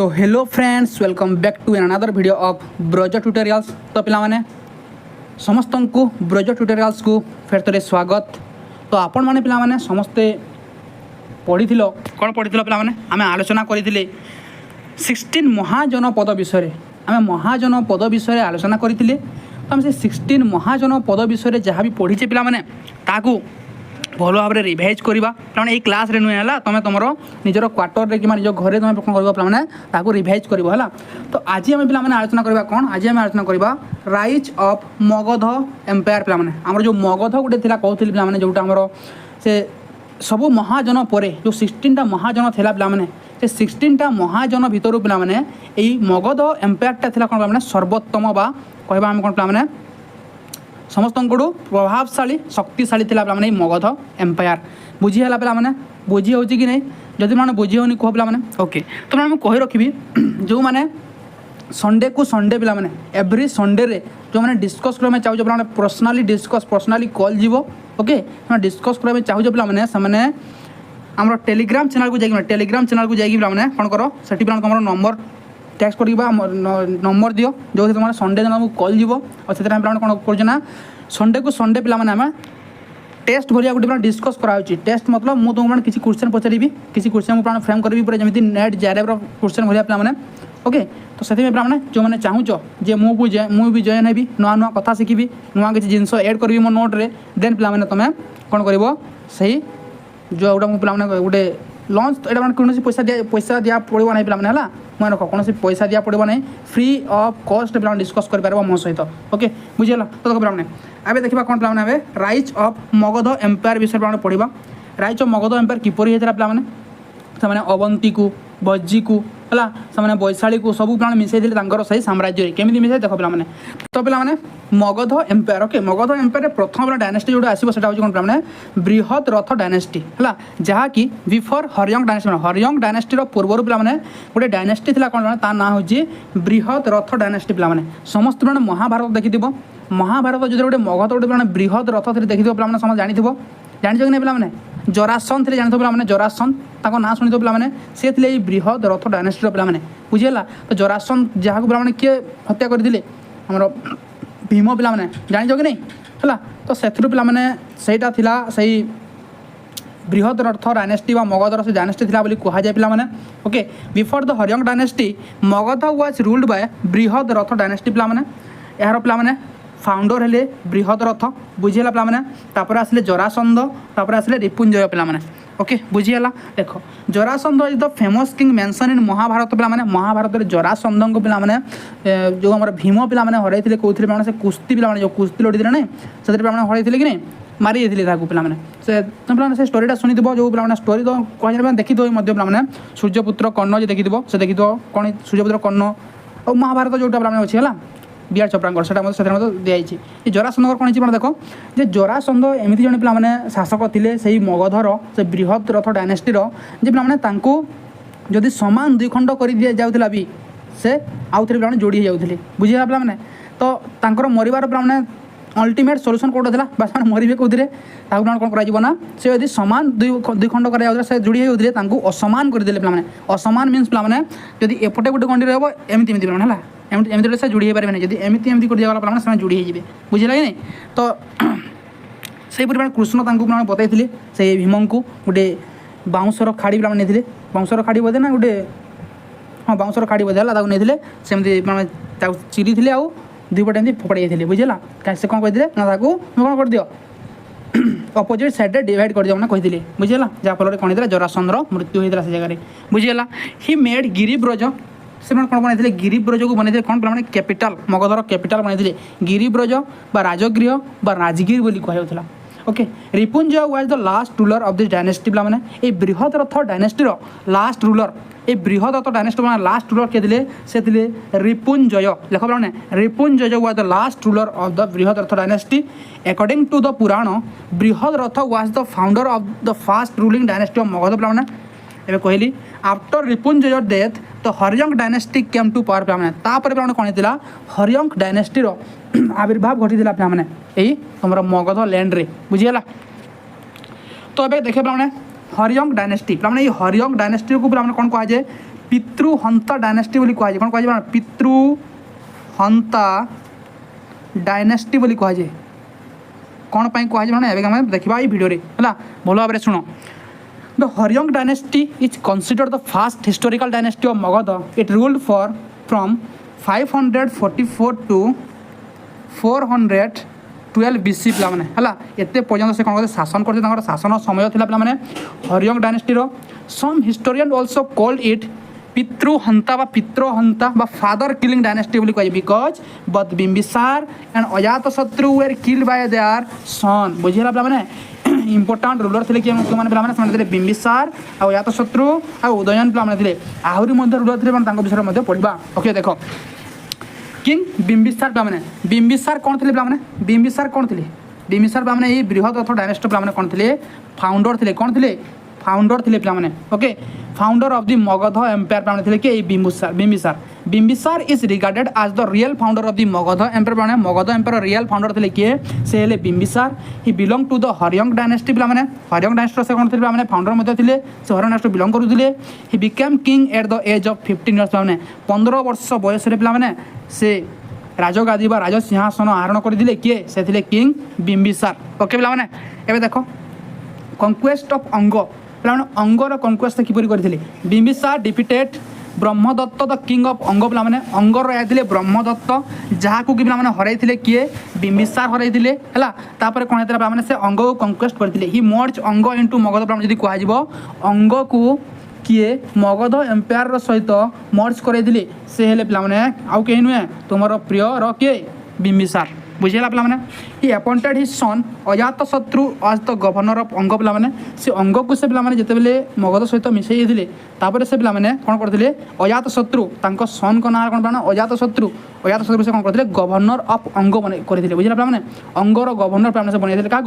तो hello friends, welcome back to another video of Braj tutorials. तो पिलामाने समस्त को ब्रज ट्यूटोरियल्स को फिर थे स्वागत। तो आपण मैंने पिलामाने समस्ते पढ़ी कौन पढ़ी पिलामाने आमे आलोचना करथिले 16 महाजनपद विषय आमे महाजनपद विषय आलोचना करथिले। तो आम से 16 महाजनपद विषय जहाँ भी पढ़ीचे पिलामाने ताकू भल भाव में रिभाइज करवा पे ये क्लास रे नुहे है तुम तुम निजर क्वार्टर रे कि निज घरे तुम कौन कर रिभाइज कर। तो आज आम पे आलोचना करवा कौन आज आम आलोचना करवा राइज ऑफ मगध एम्पायर पे आम जो मगध गोटे थी कहते पे जोटा आमर से सबू महाजन पर जो 16टा महाजन थी पे से 16टा महाजन भितर पे यही मगध एम्पायरटा थी कौन पे सर्वोत्तम बा कहवा आम कौन पे समस्त प्रभावशाली शक्तिशाली थी पे मगध एम्पायर बुझीगला पे बुझी हो कि नहीं जदि मैंने बुझी होनी कह पे ओके। तो मैं कही रखी जो मैंने संडे को संडे पे एवरी संडे रे जो मैंने डिस्कस करने चाहूँ पे पर्सनाली डिस्कस पर्सनाली कॉल जीव ओके डिस्कस करने चाहूँ पे आम टेलीग्राम चैनल को जाइए टेलीग्राम चैनल को जाइए पे कौन कर से तुम नंबर टेक्स्ट करवा नंबर दियो जो तुम संडे दिन कॉल जीव और से कौन करना संडे को संडे पे टेस्ट भरिया गोटे डिस्कस कराऊँगी। टेस्ट मतलब मुझे तुमको किसी क्वेश्चन पचारि किसी क्वेश्चन मुझे फ्रेम करी पूरा जमी नेट जेआरएफ क्वेश्चन भरिया पे ओके। तो से पे जो मैंने चाहूँ जे मुझे जॉइन हेबी नुआ नुआ कथा शिखी नुआ किसी जिनस एड करी मो नोट रे देन पे तुम कौन कर सही जो गोटा पे गोटे लंच यहाँ कौन पैसा दिया पड़ो ना पे है मैं रख कौन पैसा दिया पड़ो ना फ्री ऑफ कॉस्ट पे डिस्कस कर मो सहित ओके बुझीगला। तो देखो पे आबे देखा कौन पे राइज ऑफ मगध एम्पायर विषय पे पढ़ा राइज ऑफ मगध एम्पायर किपरि होता पे अवंती को भज्जी को है से वैशाली को सब पे मिसई सही साम्राज्य केमी मिसाई देख पे तो पे Magadh empire okay Magadh empire प्रथम डायनेस्टी जो आसो से कौन पे बृहद रथ डायनेस्टी है जहाँकि बिफोर हरियंग डायनेस्टी हरियंग डायनेस्टी पूर्व पे गोटे डायनेस्टी थी कौन ता ना हूँ बृहद रथ डायनेस्टी पे समस्त पे महाभारत देखी महाभारत जो गोटे मगध गोटे बृहद रथ थी देखी पे समझ जानी जान कि नहीं पे जरासन थे जानते पे जरासन ना शुणी पे सी थे बृहद रथ डायनेस्टी पे बुझीगला। तो जरासन जहाँ पे किए हत्या करते आमर भीम पे जान कि नहीं है तो से पेटा सही बृहद रथ डायनेस्टी मगधर से डायनेस्टी थी कहुए पे okay. Before the Haryanka dynasty Magadha was ruled by Brihadratha dynasty पे यार पे फाउंडर हेले बृहद रथ बुझीगला पे आसिले जरासंध आसिले रिपुंजय पे ओके बुझीगला। देख Jarasandha is the famous king mention in Mahabharata पे महाभारत जरासंध को पे जो आम भीम पे हरई कौन पे कुश्ती पे जो कुश्ती लड़ी ना से हरई कि नहीं मारी पे से स्टोरीटा शुणी जो पे स्टोरी तो कह देखी पे सूर्यपुत्र कर्ण जो देखी से देखी कौन सूर्यपुत्र कर्ण और महाभारत जोटा पे अच्छी है बीआर चोप्रा से दिखाई जरासंध कौन है देख जे जरासंध एमती जन पे शासक थे से मगधर से बृहद रथ डायनेस्टीर जे पे जदि सामान दुई खंड कर दि जाऊला भी से आउ थे पे जोड़ी जाते बुझीगला पे तो तांकर मरबार पे अल्टीमेट सॉल्यूशन कौटा था बस मरबे कौन कौन कर से यदि सामान दुई खंड कर जोड़ी होते असमान करदे पे असमान मीन्स पे जदि एपटे गोटे कंट्री रहा एमती पे एमती से जोड़ी पारे जब एमती एमती कर दिगला पे जोड़ी हो बुझीगला कि नहीं। तो से कृष्ण पे बताई से भीम को गोटे बाउंसर खाड़ी पे नहीं बाउंसर खाड़ी बोधे ना गोटे हाँ बाउंसर खाड़ी बोधे है नहीं सेमती चिरी थे आउ दुईपटे एमती फोपाड़ी बुझीगला से कौन कहते ना कौन कर दियो अपोजिट साइड डिवाइड कर दिया कही बुझीगला जहाँफल कौन होता जरासंधर मृत्यु होता है से जगह बुझीगला। ही मेड गिरिब्रज से कौन बनते गिरिब्रज को बनते कौन पे कैपिटल मगधर कैपिटल बनते गिरिब्रज राजगृह राजगीर बोली कहला okay. Ripunjay was the last ruler of this dynasty पे बृहद रथ डायनेस्टीर लास्ट रूलर ये बृहद रथ डायनेस्टी लास्ट रूलर किए से रिपुंजय लेख पे Ripunjay was the last ruler of the बृहद रथ डायनेस्टी अकॉर्डिंग टू द पुराण बृहद रथ was the founder of the fast ruling dynasty of Magadh पे एवं कहली आफ्टर रिपुंजय डेथ तो हरियंग डायनेस्टी केम टू पावर पे कौन होता हरियंग डायनेस्टीर आविर्भाव घटी पे यही तुम मगध लैंड रे बुझीगला। तो ये देखे पे हरियंग डायनेस्टी पे हरियंग डायनेस्टी को पे कौन कहुए ପିତୃହନ୍ତା ଡାଇନେଷ୍ଟି ବୋଲି କୁହାଯାଏ। କ'ଣ କୁହାଯିବ? ପିତୃହନ୍ତା ଡାଇନେଷ୍ଟି ବୋଲି କୁହାଯାଏ। କ'ଣ ପାଇଁ କୁହାଯିବ ନା ଏବେ ଆମେ ଦେଖିବା ଏଇ ଭିଡ଼ିଓରେ ହେଲା, ଭଲ ଭାବରେ ଶୁଣ। The Haryong dynasty is considered the first historical dynasty of Magadha. It ruled from 544 to 412 BC ପିଲାମାନେ ହେଲା। ଏତେ ପର୍ଯ୍ୟନ୍ତ ସେ କ'ଣ କରିଥିଲେ? ଶାସନ କରିଥିଲେ। ତାଙ୍କର ଶାସନ ସମୟ ଥିଲା ପିଲାମାନେ ହରିୟଙ୍ଗ ଡାଇନେଷ୍ଟିର। Some historians also called it ପିତୃହନ୍ତା ବା ପିତ୍ରହନ୍ତା ବା ଫାଦର କିଲିଂ ଡାଇନେଷ୍ଟି ବୋଲି କୁହାଯାଏ। Because both Bimbisara and Ajatashatru were killed by their son. ବୁଝିଲା ପିଲାମାନେ? ଇମ୍ପୋର୍ଟାଣ୍ଟ ରୁଲର ଥିଲେ କିଏ କେଉଁମାନେ ପିଲାମାନେ? ସେମାନେ ଥିଲେ ବିମ୍ବିସାର ଆଉ ଅଜାତଶତ୍ରୁ ଆଉ ଉଦୟନ ପିଲାମାନେ ଥିଲେ। ଆହୁରି ମଧ୍ୟ ରୁଲର ଥିଲେ, ମାନେ ତାଙ୍କ ବିଷୟରେ ମଧ୍ୟ ପଢ଼ିବା। ଓକେ, ଦେଖ କିଙ୍ଗ ବିମ୍ବିସାର ପିଲାମାନେ। ବିମ୍ବିସାର କ'ଣ ଥିଲେ ପିଲାମାନେ? ବିମ୍ବିସାର କ'ଣ ଥିଲେ? ବିମ୍ବିସାର ପିଲାମାନେ ଏଇ ବୃହତ ଅର୍ଥ ଡାଇନେଷ୍ଟି ପିଲାମାନେ କ'ଣ ଥିଲେ? ଫାଉଣ୍ଡର ଥିଲେ। କ'ଣ ଥିଲେ? फाउंडर थे पे okay founder of the Magadha empire पे थे कि Bimbisara Bimbisara is regarded as the real founder of the Magadha empire पे मगध एम्पायर रियल फाउंडर थे किए से हेले Bimbisara he belong to the Haryanka dynasty पे हरियंग डायनेस्टी से कौन थे पे फाउंडर थे से हरियंग डायनेस्टी बिलोंग करुले he became king at the age of 15 years पे 15 वर्ष बयस पे से राजगादी बा राज सिंहासन आहरण करते किए से किंग बिम्बिसार ओके पे एवं देख कंक्वेस्ट ऑफ अंग पे अंगर कंक्वेस्ट किपर करते Bimbisara defeated Brahmadatta the king of Anga पे अंगर आए ब्रह्मदत्त जहाँ को कि पे हर किए बिम्बिसार हर है कौन होता है से अंग को कंक्वेस्ट करते ही मर्ज अंग इंटू मगध जी कह अंग को किए मगध एम्पायर सहित मर्ज करते से हेले पे आउ कहीं नुहे तुम प्रिय किए बिम्बिसार बुझेगा पे ही अपॉइंटेड हिज सन अजातशत्रु आज द गवर्नर ऑफ अंग पे से अंग को से पे जिते मगध सहित मिसई थे से पे कौन करते अजातशत्रु सन को ना कौन पे अजातशत्रु से कौन करते गवर्नर ऑफ अंग करते बुझेगा पे अंगर गवर्नर पे से बनई क्या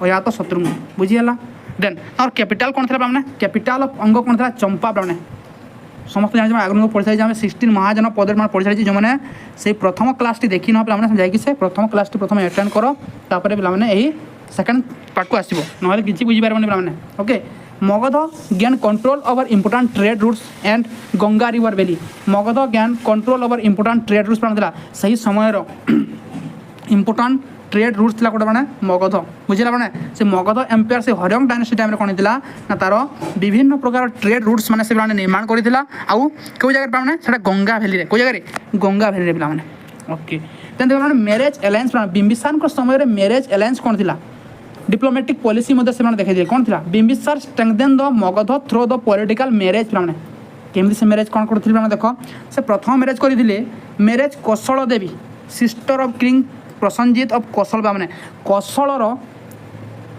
अजातशत्रु बुझीगला देन और कैपिटल कौन था पे कैपिटल ऑफ अंग कौन था चंपा पे समस्त जान आगे पढ़ी सारी 16 महाजन पद पढ़ी सारी जो मैंने से प्रथम क्लास देखी ना पे जाकि प्रथम क्लास प्रथम अटेंड कर तापर पे यही सेकेंड पार्ट को आसो ना कि बुझीपारे पे okay Magadh gain control over important trade routes and Ganga river valley Magadh gain control over important trade routes पे सही समय इंपोर्टाट ट्रेड रूट्स थी गोटे मैंने मगध बुझेगा मैंने से मगध एम्पायर से हरियंग डायनेस्टी टाइम कौन होता ना तार विभिन्न प्रकार ट्रेड रूट्स मैंने से निर्माण करता आउ कौ जगह पे गंगा भैली कौ जगह गंगा भैली पे ओके देन देखो मैरेज एलायंस बिम्बिसार समय मैरेज एलायंस कौन थी डिप्लोमेटिक पॉलिसी से देखा कौन थी Bimbisara strengthen the Magadha through the political marriage पे केमी से मैरेज कौन करते देख से प्रथम मैरेज करते marriage Kaushal Devi sister of king Prasenjit of Kaushal पे कौशलर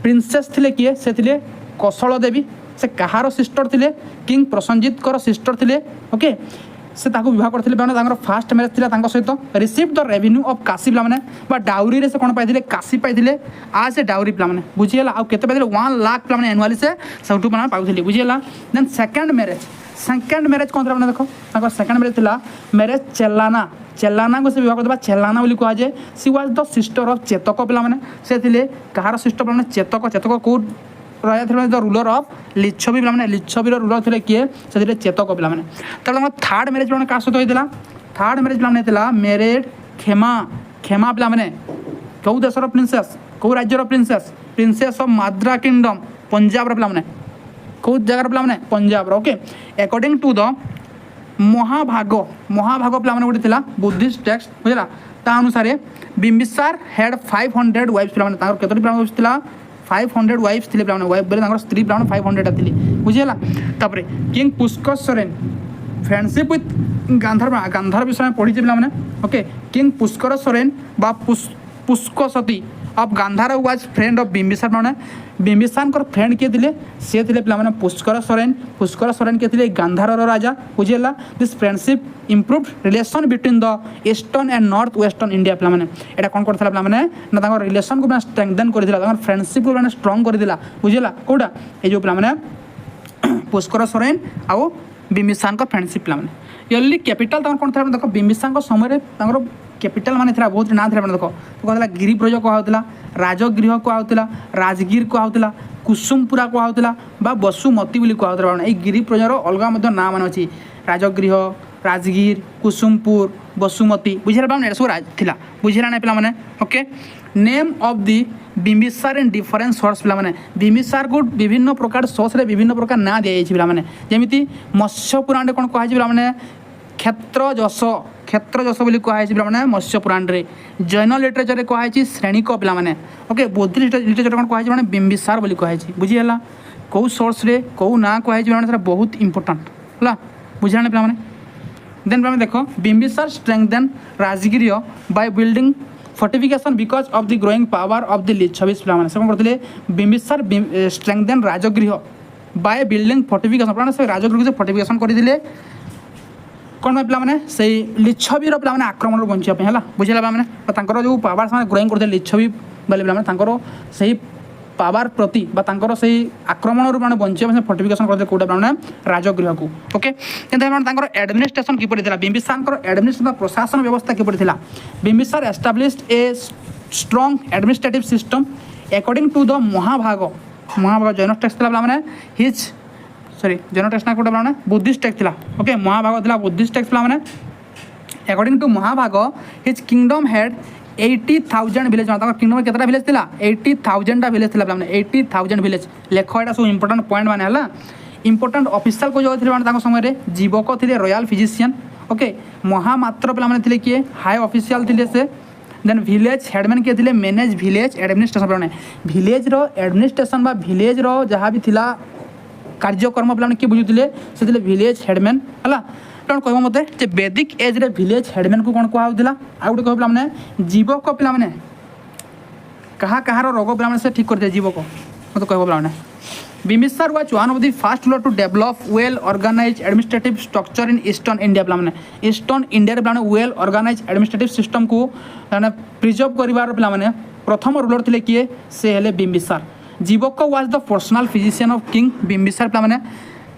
प्रिंसेस थे किए से कौशल देवी से कहार सिस्टर थे किंग प्रसन्नजीत सिस्टर थे ओके से विवाह करते फास्ट मैरेज थी सहित receive the revenue of Kashi पे डाउरी से कौन पाई काशी पाई आज से डाउरी पे बुझीगला आउ के 1 लाख पे एनुअली से सब पाऊँ बुझीगला देन सेकेंड मैरेज कौन था देखो सेकेंड मैरेज थी मैरेज चेल्लाना को से विवाह करते चेल्लाना बोली कहुए she was the sister of Chetak पे से कहार सिस्टर पे चेतक कौ रहा थे द रूलर ऑफ लिच्छवी पे लिच्छवी रूलर थे किए से चेतक पे तब थर्ड मैरेज पे क्या सहित होता थर्ड मैरेज पे मैरिड खेमा खेमा पे कौ देशर प्रिंसेस कौ राज्यर princess of Madra kingdom Punjab पे कौ जगार पे Punjab okay according to the महाभाग पे गोटे बुद्धिस्ट टेक्स्ट बुझला ता अनुसार बिम्बिसार हैड 500 वाइफ्स पे कतोटी वाइफ्स थी 500 वाइफ्स थे पे वाइफ बोले स्त्री पे 500 थी बुझीगला तापर king Pushkar Soren friendship with Gandhara विषय में पढ़ी पे ओके किंग पुष्कर सोरेन बा Pushkar Sati of Gandhara was friend of Bimbisara Bimbisara friend किए थे सी थे पे पुष्कर सोरेन किए थे गांधार राजा बुझीगला this friendship improved relation between the eastern and north western India पे यहाँ कौन करता पे ना रिलेशन को स्ट्रेंथन कर फ्रेंडशिप को स्ट्रंग करदेला बुझीगला कौटा ये जो पे पुष्कर सोरेन आउ बिम्बिसार फ्रेंडशिप पे यली कैपिटल कौन था देख बिम्बिसार समय कैपिटल माने था बहुत ना था देख तो कहला गिरिब्रज कहला राजगृह कहला राजगीर कहला कुसुमपुरा कहला बसुमती बोली कहला ये गिरिब्रजर अलग ना मान अच्छी राजगृह राजगीर कुसुमपुर बसुमती बुझे पाने सब थिला बुझेगा ना पे okay name of the Bimbisara in different source पे बिंबिसार को विभिन्न प्रकार सोर्स रे विभिन्न प्रकार ना दी जाए जमी मत्स्य पुराण कौन कहुए पे क्षेत्रजस क्षेत्रजस बोली कहुई पे मत्स्य पुराण रे जैन लिटरेचर रे कहुई श्रेणिक पे ओके बौद्ध लिटरेचर कौन कहुई पे बिंबिसार बोली कहुई बुझीगला कौ सोर्स रे कौ ना कहुई पे बहुत इंपोर्टाट है बुझा पे देन पे देख Bimbisara strengthen Rajgiri by building fortification because of the growing power of the Licchavis पे से कौन करते Bimbisara strengthen Rajgriha by building fortification से राजगृह से फोर्टिफिकेशन करते कौन पे मैंने से लिच्छवीर पे आक्रमण बचापी है बुझेगा पे जो पावर से ग्रोइंग करते लिच्छवी बोले पे से पावर प्रति से आक्रमण मैंने बचाई फोर्टिफिकेशन करते कौटा पे राजगृह को ओके एडमिनिस्ट्रेशन किपरि थिला बिंबिसार एडमिनिस्ट्रेशन प्रशासन व्यवस्था किपरि थिला Bimbisara established a strong administrative system according to the Mahabhag Jain text पे हिज सॉरी जैन टेक्स्ट ना कौटा पे बुद्धिस्ट टेक्स्ट थिला ओके महाभाग थिला बुद्धिस्ट टेक्स्ट पे according to Mahabhag his kingdom had 80,000 village kingdom केतटा विलेज थिला 80,000 विलेज थिला 80,000 विलेज लेख एटा सब इंपोर्टेंट पॉइंट माने हला इंपोर्टेंट ऑफिशियल को जो थिले माने समय रे जीवक थिले रॉयल फिजिशियन ओके महामात्र पे माने थिले किए हाई ऑफिशियल थिले से देन विलेज हेडमैन के थिले मैनेज विलेज एडमिनिस्ट्रेशन पे विलेज रो एडमिनिस्ट्रेशन बा विलेज रो जहाँ भी थिला कार्यक्रम पे किए बुझुले से थिले विलेज हेडमैन हला कह मत वैदिक एज रे विलेज हेडमैन को कौन कहला आउ गोटे कह पे जीवक पे कहाँ रोग पे से ठीक करते जीवक मत कह पे Bimbisara was one of the first ruler to develop well organize administrative structure in eastern India पे ईस्टर्न इंडिया पे वेल ऑर्गेनाइज एडमिनिस्ट्रेटिव सिस्टम को प्रिजर्व कर पे प्रथम रूलर थे किए से हेले बिंबिसार जीवक was the personal physician of king Bimbisara पे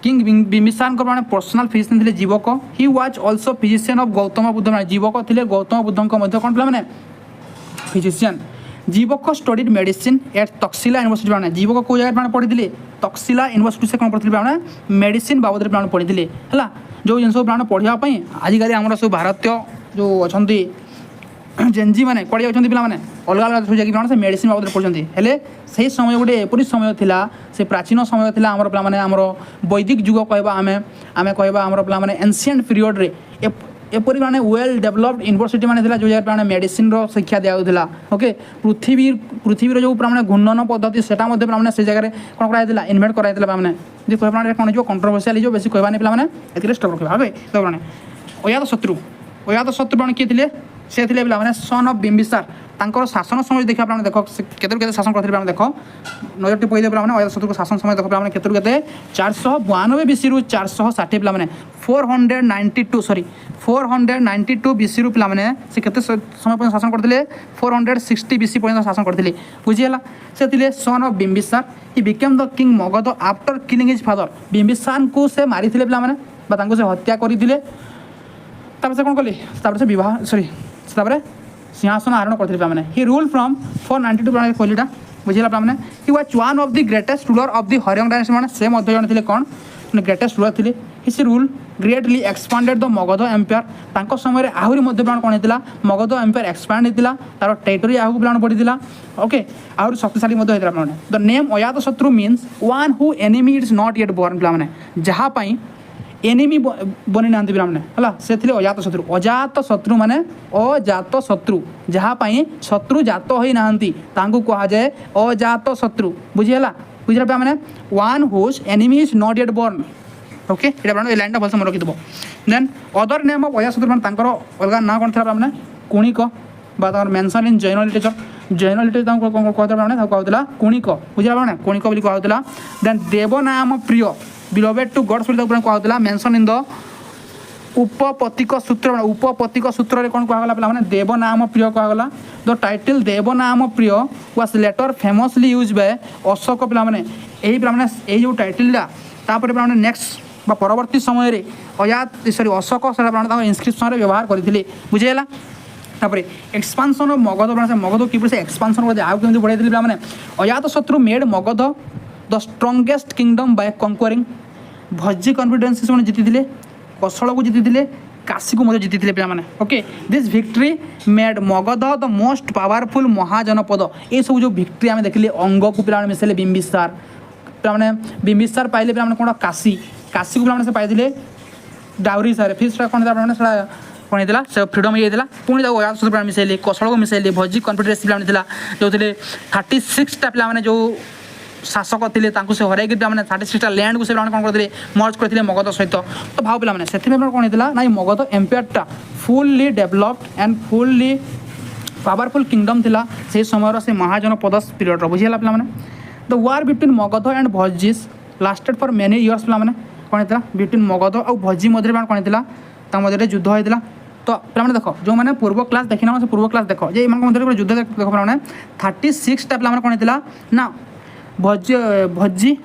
किंग बिंबिसार मैंने पर्सनल फिजिशियन थे जीवक he was also physician of Gautam Buddha मैंने जीवक थे गौतम बुद्ध कौन पे फिजिशियन जीवक studied medicine eight Takshashila university पे जीवक कौ जगह पढ़ी तक्षशिला यूनिवर्सिटी से कौन पढ़ी पे मेडिसिन बाबद पे पढ़ी है जो जिन सब पढ़ापी आजिकल आम सब भारतीय जो अच्छा जेनजी मैंने कड़े अच्छे पे अलग अलग सब जाकि से मेडिसिन बाबद पढ़ते हैं से समय गोटे एपरी समय थिला से प्राचीन समय थिला आमर पे आमर वैदिक जुग कहवा आम कहवा आमर पे एनसिएंट पीरियड रे एपरी माने वेल डेवलप्ड यूनिवर्सिटी माने थिला जो जगह पे मेडिसिन रो शिक्षा दिया ओके पृथ्वी जो पे घूर्णन पद्धति सेटा पे से जगह कौन कराइला इन्वेंट कराइला पे जे कह कौन हो कंट्रोवर्शियल हो बेसी कहवानी पे स्टॉप रखा ओके तो अजात शत्रु किए थे से थे पे सन ऑफ बिंबिसार तांकर शासन समय देखा पे देख केते शासन करते देख नजर टी पहले पे अजात शत्रु शासन समय देख पे केते 492 बीसी रु 460 पे 492 बीसी रु पे से केते समय पर शासन करते 460 बीसी पर्यंत शासन करते बुझीगला से थे son of Bimbisara he became the king Magadh after killing his father Bimbisara को से मारी पे से हत्या करते से कौन कले से विवाह सॉरी सिंहासन आरोहण करते पे ही रूल फ्रॉम 492 कहलीटा बुझेगा पे he was one of the greatest ruler of the Haryanka dynasty मैंने से जन थे कौन ग्रेटेस्ट रूलर थे his rule greatly expanded the Magadha empire समय आहरी कौन होता मगध एम्पायर एक्सपांड होता तार टेरिटोरी आगे पे बढ़ी ओके आहरी शक्तिशाली होता पे the name Ajatashatru means one who enemy is not yet born पे जहाँपाई एनिमी बनी ना पे से थे अजात शत्रु माने अजात शत्रु जहाँपाई शत्रु जात हो ना कह जाए अजात शत्रु बुझीगला बुझे पे one whose enemy is not yet born okay ये लाइन भलसे मन रखिदेव then other name of Ajatashatru मैंने अलग ना कौन था पे Kunika mention in Jain literature कहता कुणिक बुझा पे कुणिक कहला then Devanampriya beloved to gods कहला mention in the Aupapatika Sutra रे कौन कहला पे देवनाम प्रिय कहला द टाइटल देवनाम प्रिय was later famously use by Ashok पे यही जो टाइटलटा तापर पे नेक्स्ट परवर्ती समय रे अजात सॉरी अशोक से इनस्क्रिप्शन व्यवहार करते बुझेगा तापर एक्सपांशन ऑफ मगध कि एक्सपांशन कर आगे केमती बढ़ाई पे Ajatashatru made Magadha the strongest kingdom by conquering Vajji confederacy से जीति कौशल को जीति काशी को जीति पे okay this victory made Magadha the most powerful mahajanapada ये सब जो विक्ट्री आम देखिले अंग को पे मिसेले बिंबिसार पे बिंबिसार पाइले पे कौन काशी काशी को पे पाई डाउरी सारे फिर कौन था कौन होता से फ्रीडम ये पुणी अजातशत्रु मिसेले कौशल को मिसेले भोजी कन्फेडरेसी पे जो 36टा पे जो शासक थे से हर मैंने 36टा लैंड को कौन करते मर्ज करते मगध सहित तो भाव पे से कौन होता ना मगध एम्पायरटा fully developed and fully powerful kingdom थिला से समय से महाजनपद पीरियड बुझीगला पे the war between Magadha and Vajjis lasted for many years पे कौन होता बिटवीन मगध और भोजी मध्य कौन होता मध्य युद्ध होता तो पे देख जो मैंने पूर्व क्लास देखी ना से पूर्व क्लास देख जे मध्य युद्ध देख पे 36टा पे कौन होता ना भज्जी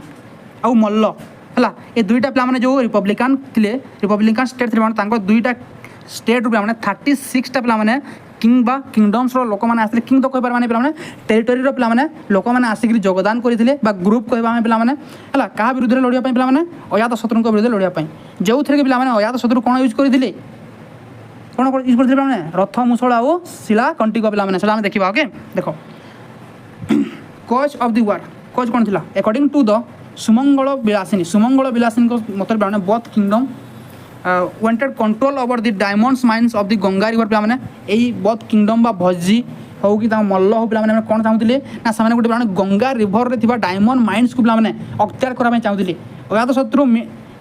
आउ मल्ल है ये दुईटा पे जो रिपब्लिकान थे रिपब्लिकान स्टेट थे दुईटा स्टेट रू पे 36टा पे किंग बा किंगडम्स लोक मैंने आसते किंग तो कह पे टेरिटोरी पे लोक मैंने आसिक योगदान करते ग्रुप कह पे क्या विरुद्ध लड़ाई पे अजातशत्रु विरुद्ध लड़ाई जो थे पे अजातशत्रु कौन यूज करते कौन यूज करते पे रथ मुसल आउ शिला कंटिक पे देखा ओके देख कज ऑफ द वार कज कौन था अकॉर्डिंग टू द सुमंगल विलासिनी मत पे both kingdom wanted control over the diamonds mines of the Ganga river पे यही बोथ किंगडम बा भज्जी हो कि मल्ल हो पे कौन चाहूले ना से गोटे गंगा रिवर में डायमंड माइन्स को पे अख्तियार करने चाहूले अजातशत्रु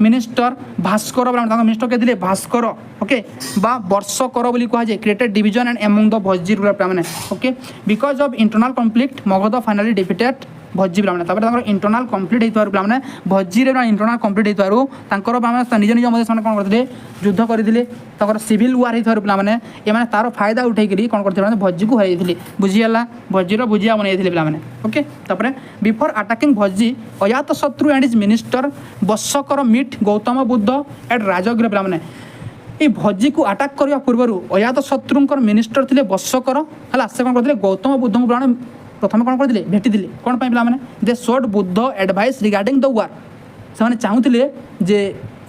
मिनिस्टर भास्कर मिनिस्टर कहते भास्कर ओके बा वर्षकर बोली कहुए created division and among the Vajji rulers पे okay because of internal conflict Magadha finally defeated Vajji पे इंटरनल कम्प्लीट होता पे भज्जी इंटरनल कम्प्लीट होता निज निज मध्य कौन करते युद्ध करते सिविल वार होता पे ये तार फायदा उठे कौन करते भज्जी को हर बुझीगला भज्जीर भुजिया बनई पे ओके तापर before attacking Vajji Ajatashatru and his minister Varshakar meet Gautam Buddha at Rajgriha पे ये भज्जी को अटाक करने पूर्व अजातशत्रु मिनिस्टर थे वर्षकर है से कौन करते गौतम बुद्ध को प्रथम कौन करते भेटी कौन पे they showed Buddha advice regarding the war से चाहूले जे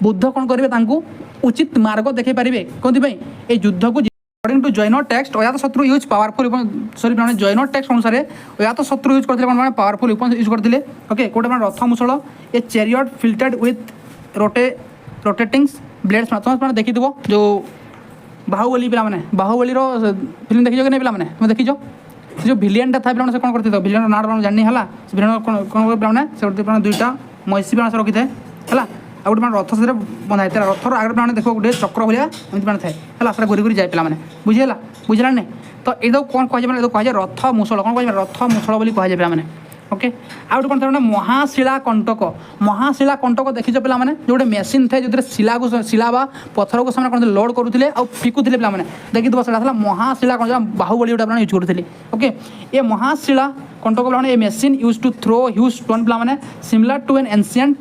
बुद्ध कौन करेंगे उचित मार्ग देखे पारे कौन ये युद्ध को according to Jain text Ajatashatru use powerful sorry Jain text अनुसार अजातशत्रु यूज करते कौन पावरफुल यूज करते ओके कोटे रथ मुसल ए चैरियट फिल्टेड विथ रोटेटिंग्स ब्लेड्स तुम देखी जो बाहुबली पे बाहुबली फिल्म देखी कि नहीं पे देखीज जो भिलियनटा था पे कौन करते भिलियन ना जानी है भिलियन कौन पे से दुईटा महिषी पे रखी था है आ गोटे रथ से बंधा है रथर आगे पे देख गोटे चक्र भाया एमती थाए है घूरी घूरी जाए पे बुझीगला बुझला नहीं तो ये कौन कहुए रथ मुसल कौन कह रथ मुसल बोली कहुए पे ओके आउट कौन था महाशिला कंटक देखीच पे जो गोटे मेसीन थे जो शिला को शिला बा पत्थर को कौन लोड करुले आ फिकुले पे देखी था महाशिला कौन बाहुबली गोटे यूज करते ओके ये महाशिला कंटक पे machine use to throw huge stone पे similar to an ancient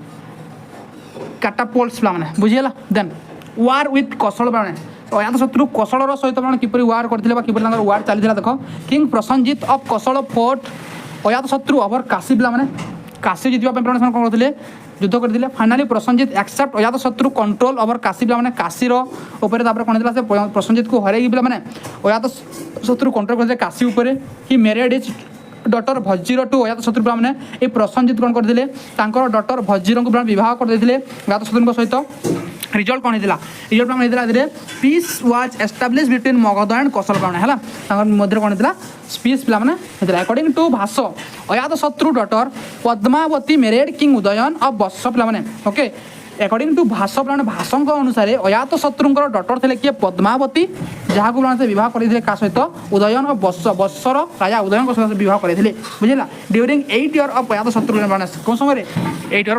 catapults पे बुझीगला देन वार विथ कौशल पे अजातशत्रु कौशल सहित किपरि वार करते किपरि वार चली देख king Prasenjit of Kaushal fought Ajatashatru over Kashi पे काशी जीतवा कौन करते युद्ध करते finally Prasenjit accept Ajatashatru control over Kashi पे काशीर कौन से प्रसन्नजित को हर पे अजातशत्रु कंट्रोल करते काशी उपर ही मेरिड इज डटर भज्जीर टू अजातशत्रु पे ये प्रसन्नजित कौन करते डटर भज्जीर को विवाह करते अजातशत्रु सहित रिजल्ट कौन होता रिजल्ट पे peace was establish between Magadha and Kaushal पे है मध्य कौन होता पीस पे होता अकॉर्डिंग टू भाष Ajatashatru daughter Padmavati married king Udayan of Vatsa पे ओके अकॉर्डिंग टू भाष पे भाषण अनुसार अजातशत्रु डटर थे किए पद्मावती जहाँ को बहुत करते क्या सहित उदयन और वर्षर राजा उदयन सहित बहुत करते बुझेगा ड्यूरिंग 8 ईयर ऑफ अजातशत्रु कौन समय 8 ईयर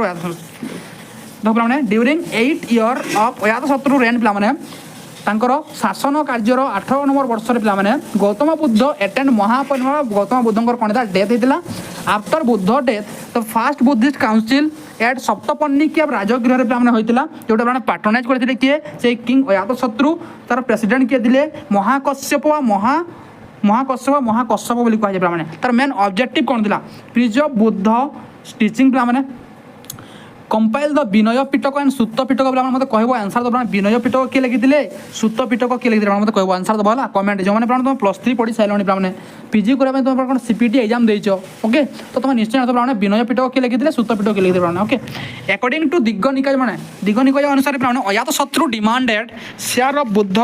पे during 8 year of Ajatashatru reign पे शासन कार्यर 18 नंबर वर्ष पे गौतम बुद्ध एटेंड महापरिनिर्वाण गौतम बुद्ध कौन था डेथ होता after Buddha death the first Buddhist council at सप्तपन्निकी राजगृह पे होता जोटा पे पैट्रोनाइज करते किए से किंग अजातशत्रु तार प्रेसिडेंट किए थे महाकश्यप महाकश्यप बोली कहुए तार मेन ऑब्जेक्टिव कौन था प्रिजर्व बुद्ध टीचिंग पे compile the Vinaya Pitaka and सुत पिटक बोले मत कह आंसर दब विनय पिटक किए लिखिले सुत पिटक किए लिखिले मत कह आंसर दब है कमेंट जो मैंने तुम +3 पढ़ी सारे पे पीजी करने तुम सीपीटी एग्जाम देच ओके तो तुम निश्चय पे विनय पिटक किए लिखिले सुत पिटक किए लिखिले ओके अकॉर्डिंग टू दिग्ग निकाय मैंने दिग्ग निकाय अनुसार पे अजात शत्रु demanded share of Buddha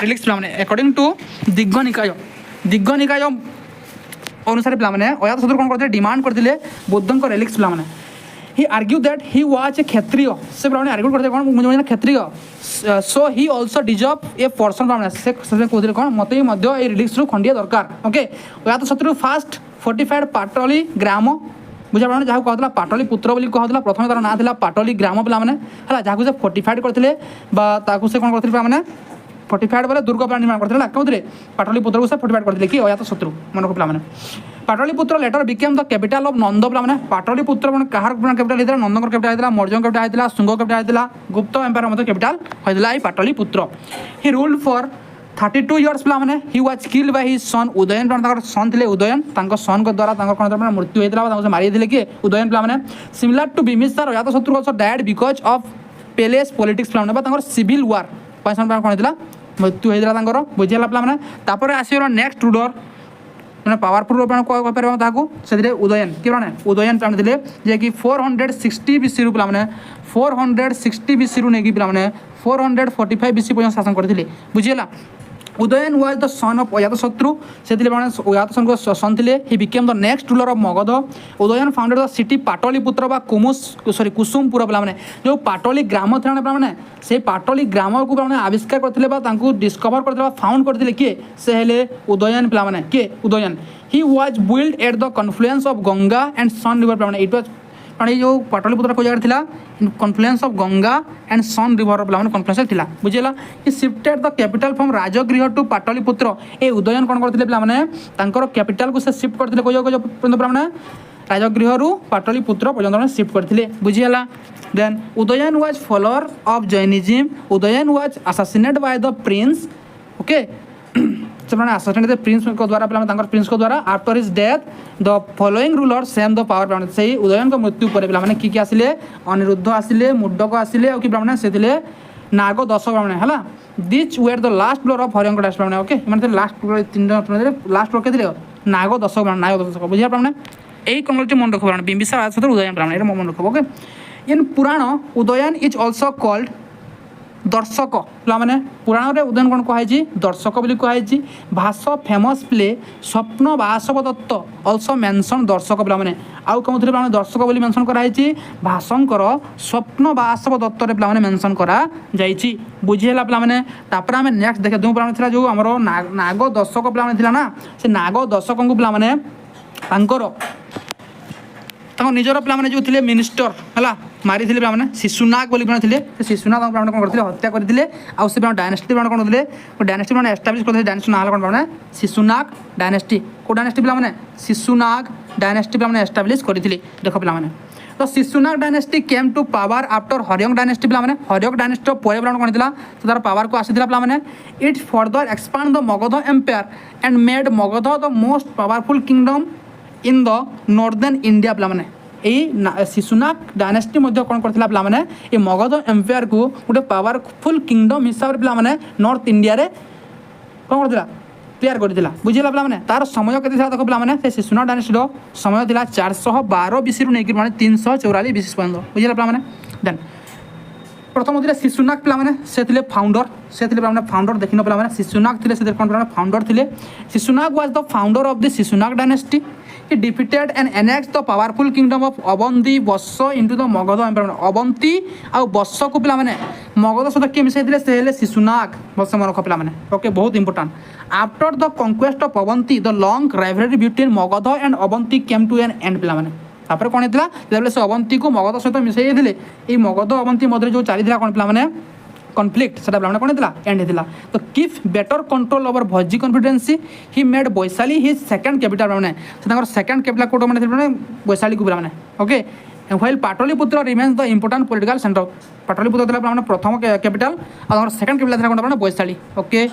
relics पे अकॉर्डिंग टू दिग्ग निकाय अनुसार पे अजात शत्रु कौन करते डिमांड करते बुद्ध रिलिक्स पे he argued that he was a kshatriya से ब्राह्मण आर्ग्यू करते कौन मुझे क्षत्रिय so he also deserve a portion ब्राह्मण से कहते कौन मत ही मध्य ए रिलीज रु खंडिया दरकार ओके या तो शत्रु फास्ट फोर्टिफाइड पाटली ग्राम बुझा ब्राह्मण जहाँ कहला पाटली पुत्र बोली कहला प्रथम तार ना था पाटली ग्राम पिला माने हला जहाँ से फोर्टिफाइड करते से कौन करते मैंने फोर्टिफाइड बोले दुर्ग प्लान निर्माण करते कहते पाटली पुत्र को से फोर्टिफाइड करते कि अजात शत्रु मन को पिला Pataliputra later became the capital of Nanda पे पाटलिपुत्र कहार कैपिटल होता नंद कैपिटल होता मौर्य कैपिटल होता शुंग कैपिटल होता गुप्त एम्पायर मत कैपिटल होता है Pataliputra he ruled for 32 years पे he was killed by his son Udayan son थे उदयन सन को द्वारा कौन मृत्यु होता मारी किए उदयन पे similar to Bimbisara Ajatashatru also died because of palace politics पे सिविल वार कौन होता मृत्यु होता बुझेगा पे आसगला नेक्स्ट रूलर मैंने पावरफुल से उदयन कि उदयन प्लान थे जे कि 460 BC रू पे 460 BC रू नहीं पे 445 BC पर्यटन शासन करते बुझीगला Udayan was the son of Ajatashatru से अजात शत्रु सन थे he became the next ruler of Magadha Udayan founded the city Pataliputra बा कुसुमपुर पे जो पाटली ग्राम थे पे से पाटली ग्राम को आविष्कार करते डिस्कवर करते फाउंड करते किए से हेले उदयन पे किए Udayan he was build at the confluence of Ganga and Son river पे इट वाज जो पाटलिपुत्र को जगह था confluence of Ganga and Son river पे कन्फ्लुएंस था बुझेगा कि shifted the capital from Rajgriha to Pataliputra ए उदयन कौन करते पे कैपिटल को से शिफ्ट करते पे राजगृह रु पाटलिपुत्र पर्यटन शिफ्ट करते बुझीगला then Udayan was follower of Jainism Udayan was assassinated by the prince okay से असासिनेट प्रिंस को द्वारा प्रिंस को द्वारा after his death the following ruler same the power से उदयन को मृत्यु पर पे किए आसिले अनिरुद्ध आसिले मुडक आसिले और कि ब्राह्मण से नाग 10 ब्राह्मण है which were the last ruler of Haryanka dynasty ब्राह्मण ओके मैंने लास्ट लास्ट रूलर के नाग 10 ब्राह्मण नाग 10 बुझा ब्राह्मण यही कौन कर मन रख ब्राह्मण बिम्बिसार अजात शत्रु उदयन ब्राह्मण मन रख okay in Purana Udayan is also called Darshaka पे पुराण में उदयन कौन कहुई दर्शक बोली कहुई भाष फेमस प्ले स्वप्न बासव दत्त ऑल्सो मेंशन दर्शक पे आउ कौन थे पे दर्शक बोली मेंशन कराई भाषंकर स्वप्न बासव दत्त पे मेंशन करा बुझीगला पे आम नेक्स्ट देखे जो पे जो आम नाग दर्शक पे ना से नाग दर्शक को पे निजर पे जो थे मिनिस्टर है मारी पे शिशुनाग बोली थे शिशुनाग कौन करते हत्या करते आउ डायनेस्टी कौन करते डायनेस्टी एस्टाब्लीश करते डायनेस्टी ना कौन पे शिशुनाग डायनेस्टी को डायनेस्टी पे शिशुनाग डायनेस्टी पे एस्टाब्लीश करते देख पे तो Shishunaga dynasty came to power after Haryanka dynasty पे हरियंक डायनेस्टी पर कौन था तो तार पावर को आसाला पे it further expand the Magadha empire and made Magadha the most powerful kingdom in the northern India पे शिशुनाग डायनेस्टी कौन करता पे ये मगध एम्पायर को गोटे पावरफुल किंगडम हिसाब से पे नॉर्थ इंडिया रे कौन करता तैयार करता बुझेगा पे तार समय के देख पे शिशुनाग डायनेस्टी समय था 412 BC रू नहीं 344 BC पर्यटन बुझेगा पे देन प्रथम थे शिशुनाग पे से फाउंडर से फाउंडर देखने पे शिशुनाग थे कौन फाउंडर थे Shishunaga was the founder of the Shishunaga dynasty he defeated and annexed the powerful kingdom of Avanti Vats into the Magadha empire Avanti आ बत्स को पे मगध सहित किए मिसाई से शिशुनाग बत्स मन रख पे ओके बहुत important after the conquest of Avanti the long rivalry between Magadha and Avanti came to an end पे कौन होता है से अवंती को मगध सहित मिसाई ये मगध अवंती मध्य जो चली कौन पे कॉन्फ्लिक्ट से कौन होता एंड होता to keep better control over Vajji confederacy he made Vaishali his second capital पे सेकंड कैपिटल कोड मैंने वैशाली को पे okay while Pataliputra remains the important political centre Pataliputra पे प्रथम कैपिटल और सेकंड कैपिटल कौन पे वैशाली ओके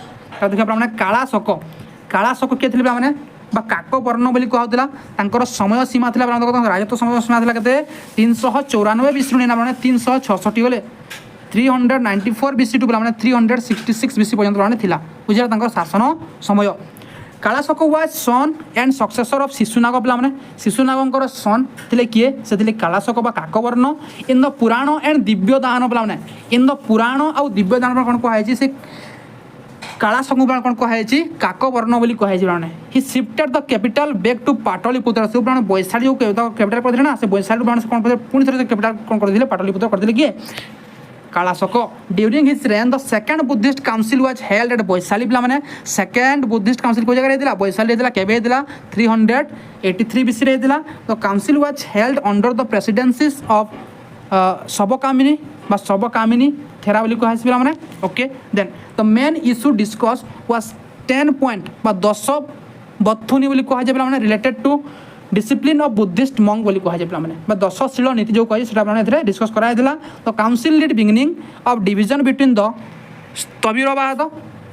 देखिए पे काला शक किए थे पे बा काकवर्ण बोली कहला तांकर समय सीमा थिला राजत्व समय सीमा थिला केते 394 बीसी ना माने 366 गले 394 बीसी टू माने 366 बीसी पर्यंत माने थिला बुझिला तांकर शासन समय Kalashoka was son and successor of Shishunaga पिला माने शिशुनागंकर सन थिले किए से थिले कालाशोक बा काकवर्ण इन द पुराण एंड दिव्यदान पिला माने इन द पुराण आ दिव्यदान कोन कहै छी से कालाशोक कोन कहै छी काकवर्ण बोली कहै छी माने he shifted the capital back to Pataliputra से माने बैसाली जो कैपिटल पड़े ना से बैसाली माने कोन पुनी थरे कैपिटल कोन कर दिले पाटलिपुत्र कर दिले किए Kalashoka during his reign the second Buddhist council was held at Vaishali पिला माने सेकंड बुद्धिस्ट काउंसिल को जगह रहतिला बैसाली रहतिला केबे रहतिला 383 बीसी रहतिला the council was held under the presidencies of Sabakamini बा सबकामिनी थेरा बोली कहै पिला माने okay then the main issue discuss was 10 point बा 10 बथुनी बोली कहै पिला माने related to discipline of Buddhist monk बोली कहै पिला माने बा 10 शील नीति जो कहै सेटा माने एथरे डिस्कस कराइदिला तो council lead beginning of division between the Sthaviravada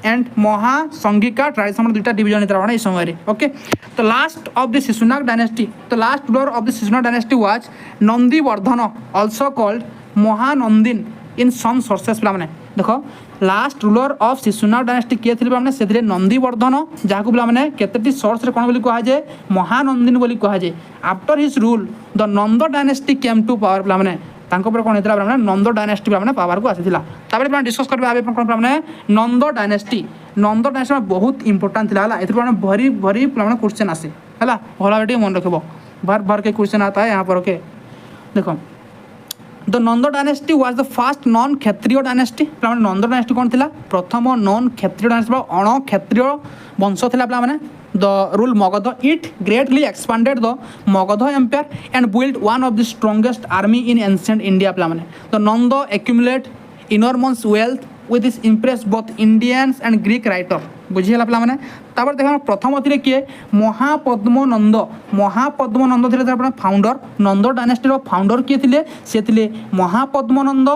and Mahasanghika tradition दुटा डिवीजन इतरा माने समय रे ओके तो last of the Shishunaga dynasty तो last ruler of the Shishunaga dynasty was Nandivardhana also called Mahanandin in some sources पिला माने देखो last ruler of Shishunaga dynasty किए थिले माने सेथिरे नंदीवर्धन जाकु पिला माने केतेटी सोर्स रे कोन बोली कहा जे महानंदिन बोली कहा जे after his rule the Nanda dynasty came to power पिला माने तांको पर कोन हेतला माने नंद डायनेस्टी पिला माने पावर को आसीथिला ताबे पिला डिस्कस करबे आबे कोन पिला माने नंद डायनेस्टी में बहुत इंपोर्टेंट थिला हला एथि माने भरी भरी पिला माने क्वेश्चन आसे हला होला बेटी मन रखबो भर भर के क्वेश्चन आता है यहां पर ओके देखो the Nanda dynasty was the first non Kshatriya dynasty Nanda dynasty कौन थिला प्रथम नॉन क्षत्रिय डायनेस्टी अण क्षत्रिय वंश थिला पिला माने the rule Magadha it greatly expanded the Magadha empire and build one of the strongest army in ancient India पिला माने the Nanda accumulate enormous wealth with this impress both Indians and Greek writer बुझीला पिला माने तापर देखा प्रथम थिले किए महापद्मनंद थिले तापर फाउंडर नंद डायनेस्टी रो फाउंडर किए थिले से थिले Mahapadmananda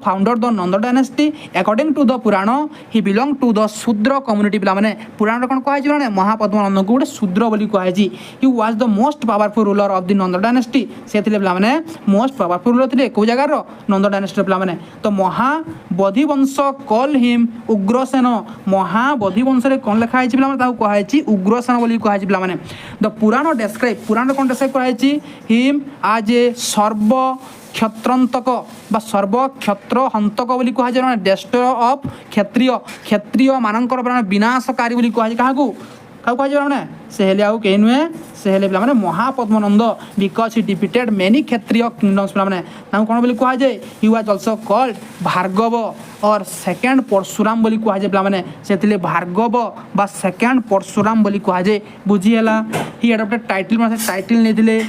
founder the Nanda dynasty according to the Purana he belong to the Shudra community पिला माने पुराण रे कोन कहै छी माने महापद्मनंद को गोटे शूद्र बोली कहै छी he was the most powerful ruler of the Nanda dynasty से थिले पिला माने मोस्ट पावरफुल रूलर थिले को जगह रो नंद डायनेस्टी पिला माने तो महाबोधि वंश कॉल हिम उग्रसेन महाबोधि वंश रे कोन लिखा है पिला माने ताऊ कहै छी उग्रसेन बोली कहै छी पिला माने द पुराण डिस्क्राइब पुराण कोन डिस्क्राइब कहै छी हिम आज ए सर्व क्षत्रंतक बा सर्व क्षत्र हंतक बोली कहै छै माने डेस्ट्रॉयर ऑफ क्षत्रिय मानकर विनाशकारी बोली कहै छै काहाकू काऊ कहै छै माने से हेले आउ के नुए से हेले पिला माने Mahapadmananda because he defeated many Kshatriya kingdoms पिला माने ताऊ कोन बोली कहै छै he was also called Bhargava और सेकंड परशुराम बोली कहै छै पिला माने सेतिले भार्गव बा सेकंड परशुराम बोली कहै छै बुझी हला ही एडप्टेड टाइटल माने टाइटल नै दिले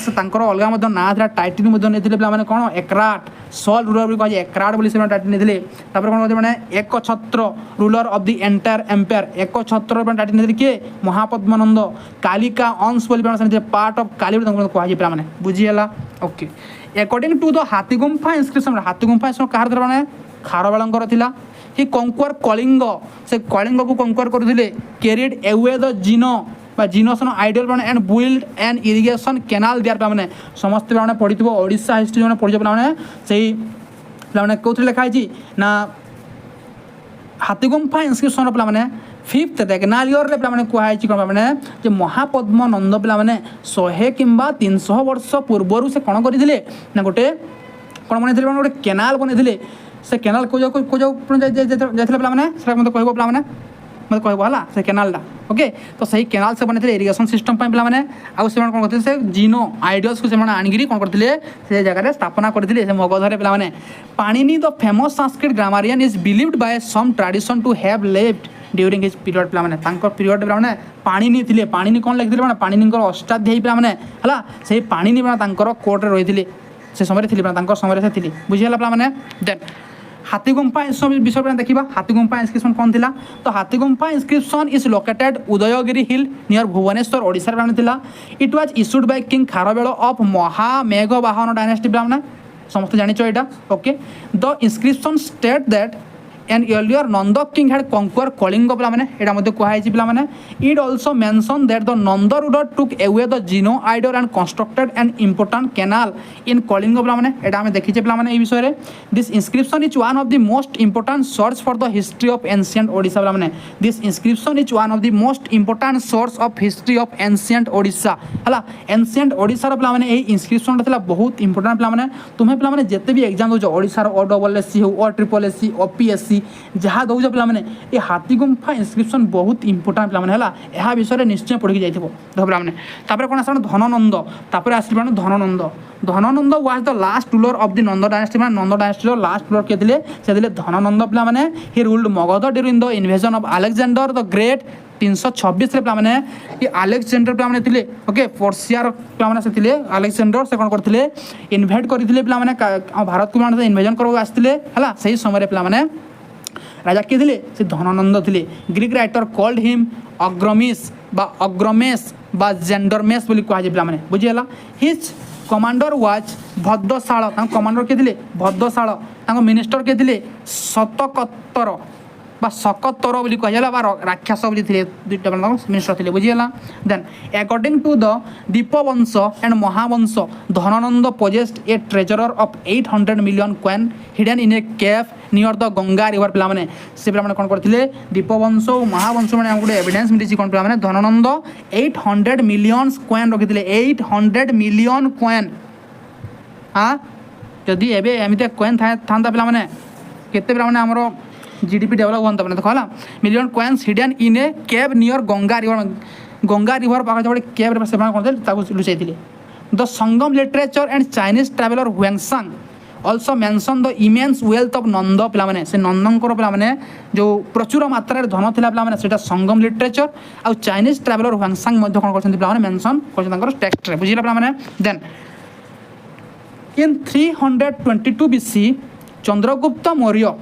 से तांकर अलगा मध ना था टाइटल मध नै दिले पिला माने कोन एकराट सॉल रूलर बोली कहै छै एकराट बोली से टाइटल नै दिले तापर कोन कहै माने एक छत्र ruler of the entire empire एक छत्र टाइटल नै दिले के महापद्मनंद कालिका अंश बोली माने पार्ट ऑफ काली बोली कहै छै पिला माने बुझी हला okay according to the Hathigumpha inscription कहार दर माने खारवालंकर थिला ही कंक्वर कलिंग से कलिंग को कंक्वर करथिले कैरिड अवे द जिनो बा जिनोसन आइडियल माने and build an irrigation canal there माने समस्त माने पढितबो ओडिसा हिस्ट्री माने पढिजो माने सेही माने कोथि लिखा छी ना हाथीगुम्फा इंस्क्रिप्शन पिला माने 5th रेगनाल ईयर रे पिला माने कहै छी कोन माने जे महापद्मनंद पिला माने 100 किंबा 300 वर्ष पूर्वरु से कोन करिथिले ना गोटे कोन माने थिले गोटे कैनाल बनेथिले से कैनाल को जाइथिले पिला माने सेटा मते कहबो पिला माने मते कहबो हला से कैनाल दा ओके तो सही कैनाल से बनेथिले इरिगेशन सिस्टम पय पिला माने आ से कोन करथिले से जिनो आइडियल्स को से माने आनगिरी कोन करथिले से जगह रे स्थापना करथिले से मगधरे पिला माने Panini the famous Sanskrit grammarian is believed by some tradition to have lived during his period पिला माने तांकर पीरियड पिला माने पाणिनि थिले पाणिनि कोन लिखथिले माने पाणिनिकर अष्टाध्यायी पिला माने हला से पाणिनि माने तांकर कोर्ट रे रहिथिले से समय थिले माने तांकर समय रे थिले बुझि हला पिला माने देन हाथीगुम्फा विषय में देखा हाथीगुम्फा इंस्क्रिप्शन कौन थिला तो Hathigumpha inscription is located Udayagiri hill near Bhubaneswar Odisha रे थिला it was issued by king Kharavela of महामेघवाहन डायनेस्टी ब्राह्मण समस्त जानिचो एटा okay the inscription state that and earlier Nanda king had conquer Kalinga पे यहाँ कहुई पे it also mention that the Nanda ruler took away the जिनो आइडर and constructed an important canal in Kalinga पे यहाँ देखीचे पे विषय में this inscription is one of the most important source for the history of ancient Odisha पे this inscription is one of the most important source of history of ancient Odisha है ancient Odisha पे inscription बहुत इंपोर्टाट पे तुम्हें पे जिते भी एग्जाम दौ ओडिशार OSSC हो और SSS OPSC जहाँ दौज पे ये हाथी गुंफा इंस्क्रिप्शन बहुत इंपोर्टाट पे है विषय में निश्चय पढ़ी जाइए पे कौन आस धननंद तापर आस Dhanananda Dhanananda was the last ruler of the Nanda dynasty Nanda dynasty last ruler किए थे धननंद पे he ruled Magadha during the invasion of Alexander the great 326 पे ये अलेक्जेंडर पे ओके पर्सियार पे अलेक्जेंडर से कौन करते इनवेट करते भारत को इन्वेजन करवा आसते से समय पे राजा किए थे से धननंद थे Greek writer called him Agrammes बा जेंडरमेश बोली कहुए पे बुझीगला his commander was Bhadrasala commander किए थे भद्रशाल मिनिस्टर किए थे शतकत्तर बा सकत्तर बोली कहला बा राक्षस बोली दुईटा मिनिस्टर थे बुझीगला then according to the Dipavamsa and Mahavamsa Dhanananda possessed a treasurer of 800 million coin hidden in a cave near the Ganga river पे से पे कौन करते दीपवंश और महावंश मैंने गोटे एविडेंस मिली कौन पे धननंद 800 मिलियन कॉइन रखी 800 मिलियन कॉइन हाँ जदि एवं एमती कॉइन था पे केते पे आमर GDP डेवलप होता देखो है million coins hidden in a cave near Ganga river पाखे गोटे केव से लुचाई the Sangam literature and Chinese traveller Hiuen Tsang also mention the immense wealth of Nanda पे से नंदर पे जो प्रचुर मात्रा धन था पे संगम लिटरेचर आउ चाइनीज ट्रावेलर हुएंगसांग कौन कर मेंशन कर टेक्स्ट बुझीला पे then in 322 BC Chandragupta Maurya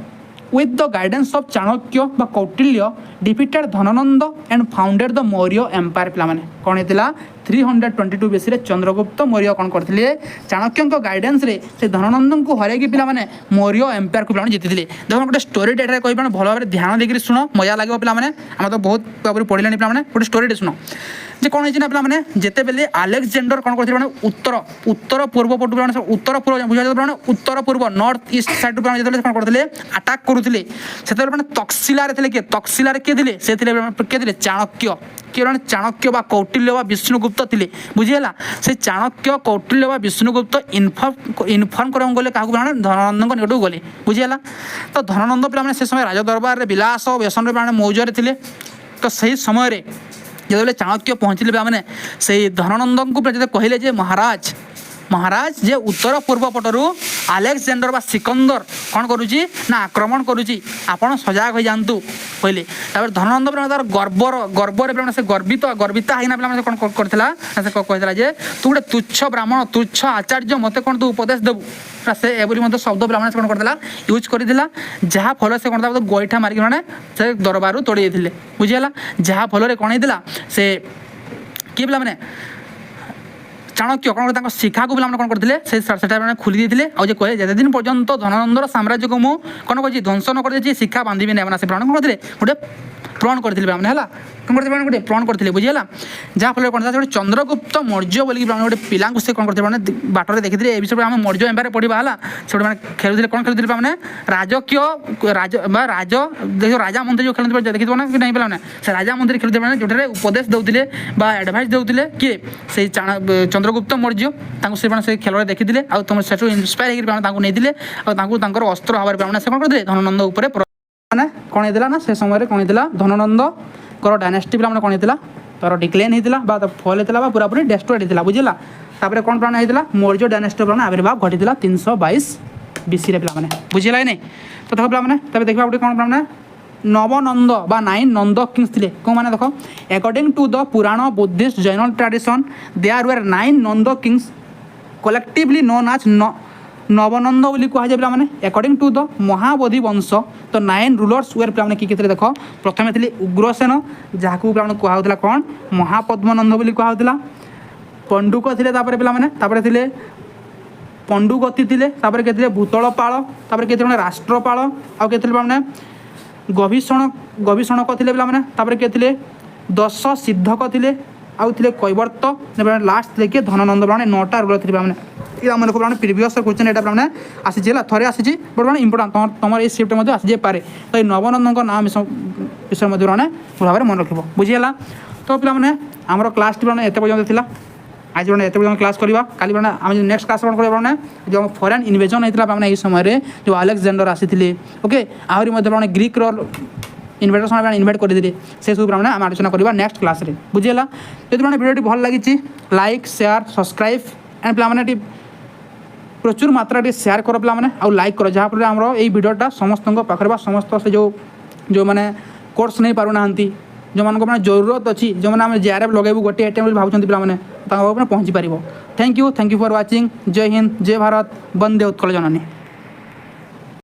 with the guidance of Chanakya बा Kautilya defeated Dhanananda and founded the Maurya empire पे कौन होता 322 BC रे चंद्रगुप्त मौर्य कौन करते चाणक्य गाइडेंस रे से धननंद को हरैकी पे मौर्य एम्पायर को जीति देखो गोटे स्टोरी डेटा कही भल भाव ध्यान देकर शुण मजा लगे पे आम तो बहुत भाव पढ़े पे गोटे स्टोरी शुण जे कौन होना पे जिते बेले अलेक्जेंडर कौन करते उत्तर उत्तर पूर्व पटु उत्तर पूर्व बुझा उत्तर पूर्व नॉर्थ ईस्ट साइड कौन करते अटाक करुले से तक्षशिला किए तक्षशिला किए थे से किए चाणक्य किए चाणक्य बा कौटिल्य बा विष्णुगुप्त थे बुझीगला से चाणक्य कौटिल्य बा विष्णुगुप्त इनफर्म करने गले क्या धननंद निकट गले बुझीगला तो धननंद पे से समय राज दरबार में विलास व्यसन मौजरे थे तो सही समय जो चाणक्य पहुँचले पे से धननंद को कहले महाराज महाराज जे उत्तर पूर्व पटरू अलेक्जेंडर बा सिकंदर कौन करुच्ची ना आक्रमण करुच्ची आपण सजाग हो जातु कहले धननंद पे तार गर्वर से गर्विता होना कौन करता जे तू गोटे तुच्छ ब्राह्मण तुच्छ आचार्य मत कौन तू उपदेश देबू से एवरी शब्द पे कौन करता यूज करता जहाँ फल से कौन गोईठा मारिक से दरबार तोड़ी जाते बुझीगला जहाँ फल कौन होता से किए पे चाणक्य कौन शिखा को कौन करते खोली देते और कहे जिते दिन पर्यंत धननंदर साम्राज्य को मुझे कौन कर ध्वंस न कर शिखा बांधि नहीं से प्राण कौन करते गोटे प्रण करते है कौन करते गोटे प्रण करते बुझीगला जहाँ फल कौन गोटे चंद्रगुप्त मौर्य बोलिक गोटे पिला से कौन करते बाटर देखी ए विषय में मौर्य एम्पायर पढ़ा है से गोटे खेलुले कौन खेलुले पे राजकीय राज देख राजा मंत्री जो खेलते देखी ना कि नहीं पे से राजा मंत्री खेलते जो उपदेश देते एडभाइस देते किए से चंद्रगुप्त मौर्य से खेल देखी तुम से इन्स्पायर होकर अस्त्र हमारे से कौन करते धननंद उपर मैंने कौन होता ना से समय कौन होता धननंद डायनेस्टी पे कौन होता तार डिक्लेन होता फल होता पूरापूरी डेस्ट्रॉयड होता बुझीगला तापर कौन प्राण होता मौर्य डायनेस्टी प्राण आविर्भाव घटी 322 BC पे बुझीगला नहीं तो देखो पे तब देखा गोटे कौन प्राण नवनंद बा 9 नंद किंग्स थे कौन मैंने देख according to the Purana Buddhist Jain tradition there were 9 Nanda kings collectively known as Navananda बोली कहुए पे अकॉर्डिंग टू द महाबोधि वंश तो 9 रूलर्स वेर पे किए थे देख प्रथम थे उग्रसेन जहाँ को कहला कौन महापद्मनंद बोली कहला पंडुक थे पे थे पंडुगति थे किए भूतलपाल किए राष्ट्रपाल आउ किए पे गभीषणक थे पे किए थे 10 सिद्धक थे आउ थे कैवर्त लास्ट थे किए धननंद पे 9टा रूलर थे पे ये मन को प्रिवियस क्वेश्चन यहाँ पे आसी थे आसी बट मैंने इंपोर्टाट तुम ये सिफ्ट आसी पारे तो ये नवनंद नाम विषय भाव में मन रख बुझीगला तो पे आमर क्लास टी एत पर्यटन थी आज मैंने एत पर्यटन क्लास करवा काली मैंने आम नेक्स्ट क्लास कौन करवा जो फरेन इनवेजन होता है ये समय जो अलेक्जेंडर आसी ओके आहरी ग्रीक इन्वेटर इनभाइट करते से सब आम आलोचना करवा नेक्स्ट क्लास रे बुझीगला यदि मैंने वीडियो भल लगी लाइक शेयर सब्सक्राइब एंड पे प्रचुर मात्रा शेयर कर पे आउ लाइक कर जहाँफल आम ये भिडटा समस्त पाखे समस्त से जो मैंने कोर्स नहीं पारना जो मान मैंने जरूरत अच्छी जो मैंने JRF लगेबू गोटे आइटम भावुं पे पहुँची पार थैंक यू फॉर वाचिंग जय हिंद जय भारत वंदे उत्कल जननी।